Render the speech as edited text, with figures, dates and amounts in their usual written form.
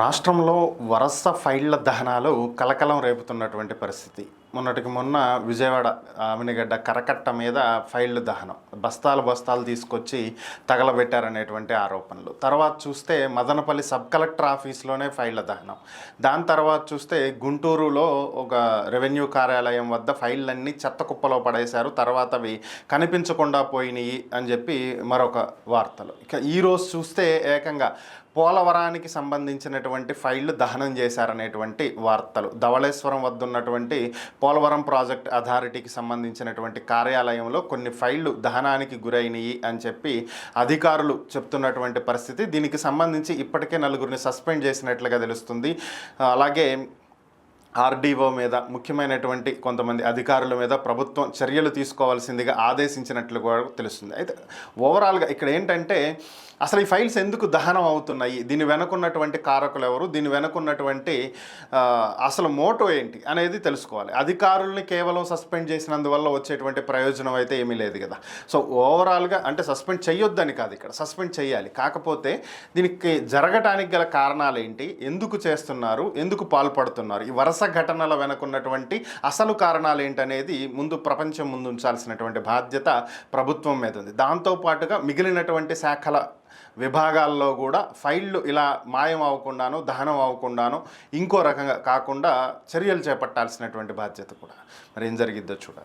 రాష్ట్రంలో వరుస ఫైళ్ల దహనాలు కలకలం రేపుతున్నటువంటి పరిస్థితి. మొన్నటికి మొన్న విజయవాడ ఆమెనిగడ్డ కరకట్ట మీద ఫైళ్లు దహనం, బస్తాలు బస్తాలు తీసుకొచ్చి తగలబెట్టారనేటువంటి ఆరోపణలు. తర్వాత చూస్తే మదనపల్లి సబ్ కలెక్టర్ ఆఫీస్లోనే ఫైళ్ల దహనం. దాని తర్వాత చూస్తే గుంటూరులో ఒక రెవెన్యూ కార్యాలయం వద్ద ఫైళ్ళన్నీ చెత్త కుప్పలో పడేశారు, తర్వాత అవి కనిపించకుండా పోయినాయి అని చెప్పి మరొక వార్తలు. ఇక ఈరోజు చూస్తే ఏకంగా పోలవరానికి సంబంధించినటువంటి ఫైళ్లు దహనం చేశారనేటువంటి వార్తలు. ధవళేశ్వరం వద్ద ఉన్నటువంటి పోలవరం ప్రాజెక్ట్ అథారిటీకి సంబంధించినటువంటి కార్యాలయంలో కొన్ని ఫైళ్లు దహనానికి గురైనవి అని చెప్పి అధికారులు చెప్తున్నటువంటి పరిస్థితి. దీనికి సంబంధించి ఇప్పటికే నలుగురిని సస్పెండ్ చేసినట్లుగా తెలుస్తుంది. అలాగే ఆర్డీఓ మీద, ముఖ్యమైనటువంటి కొంతమంది అధికారుల మీద ప్రభుత్వం చర్యలు తీసుకోవాల్సిందిగా ఆదేశించినట్లు కూడా తెలుస్తుంది. అయితే ఓవరాల్గా ఇక్కడ ఏంటంటే అసలు ఈ ఫైల్స్ ఎందుకు దహనం అవుతున్నాయి, దీని వెనుకున్నటువంటి కారకులు ఎవరు, దీని వెనుకున్నటువంటి అసలు మోటో ఏంటి అనేది తెలుసుకోవాలి. అధికారుల్ని కేవలం సస్పెండ్ చేసినందువల్ల వచ్చేటువంటి ప్రయోజనం అయితే ఏమీ లేదు కదా. సో ఓవరాల్గా అంటే సస్పెండ్ చేయొద్దని కాదు, ఇక్కడ సస్పెండ్ చేయాలి. కాకపోతే దీనికి జరగటానికి గల కారణాలు ఏంటి, ఎందుకు చేస్తున్నారు, ఎందుకు పాల్పడుతున్నారు, ఈ వరుస ఘటనల వెనుకున్నటువంటి అసలు కారణాలు ఏంటనేది ముందు ప్రపంచం ముందు ఉంచాల్సినటువంటి బాధ్యత ప్రభుత్వం మీద ఉంది. దాంతోపాటుగా మిగిలినటువంటి శాఖల విభాగాల్లో కూడా ఫైళ్ళు ఇలా మాయం అవ్వకుండాను, దహనం అవ్వకుండాను, ఇంకో రకంగా కాకుండా చర్యలు చేపట్టాల్సినటువంటి బాధ్యత కూడా. మరి ఏం జరిగిద్దో చూడాలి.